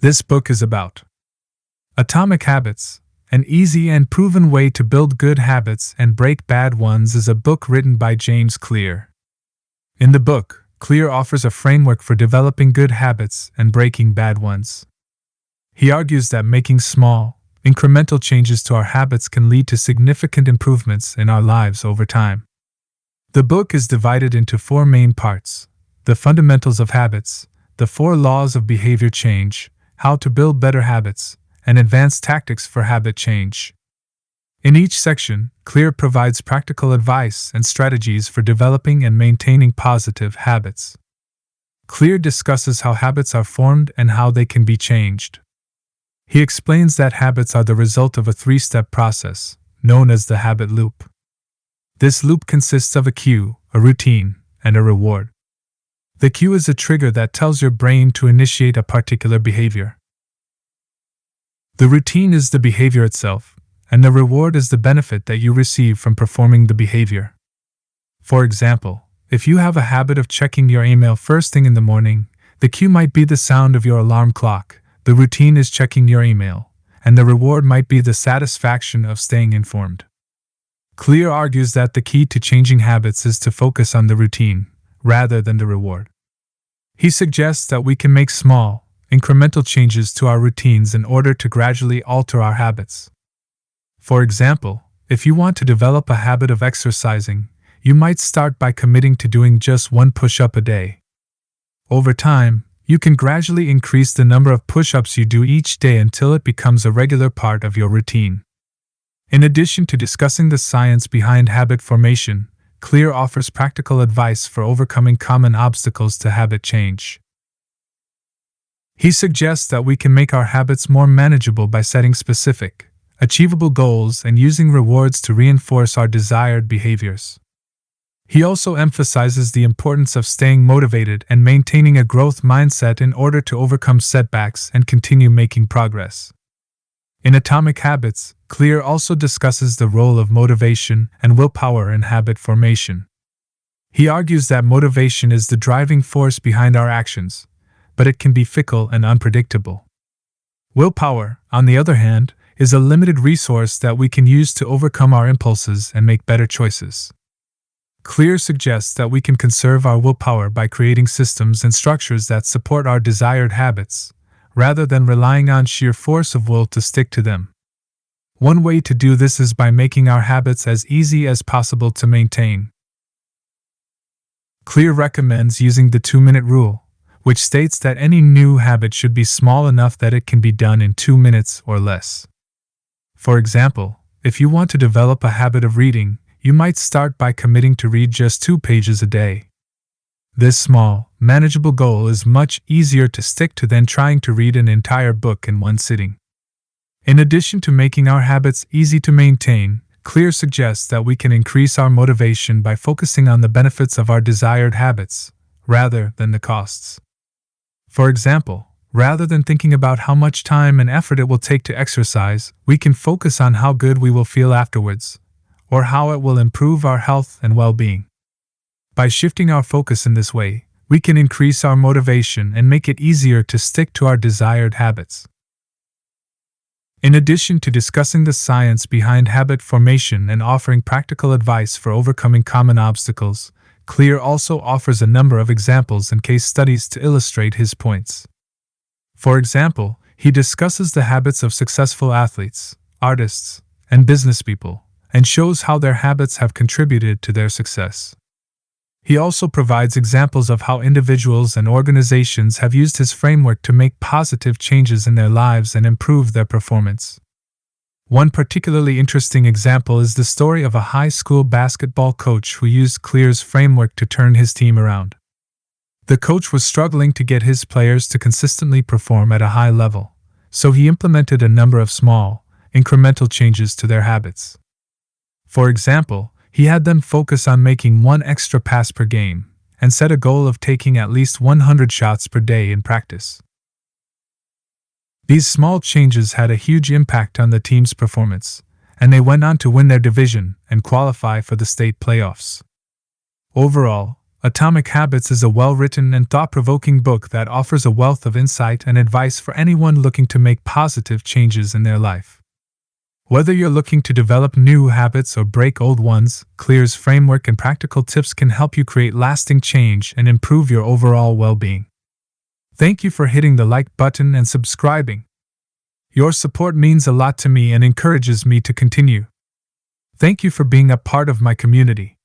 This book is about Atomic Habits, an easy and proven way to build good habits and break bad ones is a book written by James Clear. In the book, Clear offers a framework for developing good habits and breaking bad ones. He argues that making small, incremental changes to our habits can lead to significant improvements in our lives over time. The book is divided into 4 main parts: the fundamentals of habits, the 4 laws of behavior change, how to build better habits, and advanced tactics for habit change. In each section, Clear provides practical advice and strategies for developing and maintaining positive habits. Clear discusses how habits are formed and how they can be changed. He explains that habits are the result of a 3-step process, known as the habit loop. This loop consists of a cue, a routine, and a reward. The cue is a trigger that tells your brain to initiate a particular behavior. The routine is the behavior itself, and the reward is the benefit that you receive from performing the behavior. For example, if you have a habit of checking your email first thing in the morning, the cue might be the sound of your alarm clock, the routine is checking your email, and the reward might be the satisfaction of staying informed. Clear argues that the key to changing habits is to focus on the routine, rather than the reward. He suggests that we can make small, incremental changes to our routines in order to gradually alter our habits. For example, if you want to develop a habit of exercising, you might start by committing to doing just 1 push-up a day. Over time, you can gradually increase the number of push-ups you do each day until it becomes a regular part of your routine. In addition to discussing the science behind habit formation, Clear offers practical advice for overcoming common obstacles to habit change. He suggests that we can make our habits more manageable by setting specific, achievable goals and using rewards to reinforce our desired behaviors. He also emphasizes the importance of staying motivated and maintaining a growth mindset in order to overcome setbacks and continue making progress. In Atomic Habits, Clear also discusses the role of motivation and willpower in habit formation. He argues that motivation is the driving force behind our actions, but it can be fickle and unpredictable. Willpower, on the other hand, is a limited resource that we can use to overcome our impulses and make better choices. Clear suggests that we can conserve our willpower by creating systems and structures that support our desired habits, rather than relying on sheer force of will to stick to them. One way to do this is by making our habits as easy as possible to maintain. Clear recommends using the 2-minute rule, which states that any new habit should be small enough that it can be done in 2 minutes or less. For example, if you want to develop a habit of reading, you might start by committing to read just 2 pages a day. This small, manageable goal is much easier to stick to than trying to read an entire book in one sitting. In addition to making our habits easy to maintain, Clear suggests that we can increase our motivation by focusing on the benefits of our desired habits, rather than the costs. For example, rather than thinking about how much time and effort it will take to exercise, we can focus on how good we will feel afterwards, or how it will improve our health and well-being. By shifting our focus in this way, we can increase our motivation and make it easier to stick to our desired habits. In addition to discussing the science behind habit formation and offering practical advice for overcoming common obstacles, Clear also offers a number of examples and case studies to illustrate his points. For example, he discusses the habits of successful athletes, artists, and businesspeople, and shows how their habits have contributed to their success. He also provides examples of how individuals and organizations have used his framework to make positive changes in their lives and improve their performance. One particularly interesting example is the story of a high school basketball coach who used Clear's framework to turn his team around. The coach was struggling to get his players to consistently perform at a high level, so he implemented a number of small, incremental changes to their habits. For example, he had them focus on making 1 extra pass per game, and set a goal of taking at least 100 shots per day in practice. These small changes had a huge impact on the team's performance, and they went on to win their division and qualify for the state playoffs. Overall, Atomic Habits is a well-written and thought-provoking book that offers a wealth of insight and advice for anyone looking to make positive changes in their life. Whether you're looking to develop new habits or break old ones, Clear's framework and practical tips can help you create lasting change and improve your overall well-being. Thank you for hitting the like button and subscribing. Your support means a lot to me and encourages me to continue. Thank you for being a part of my community.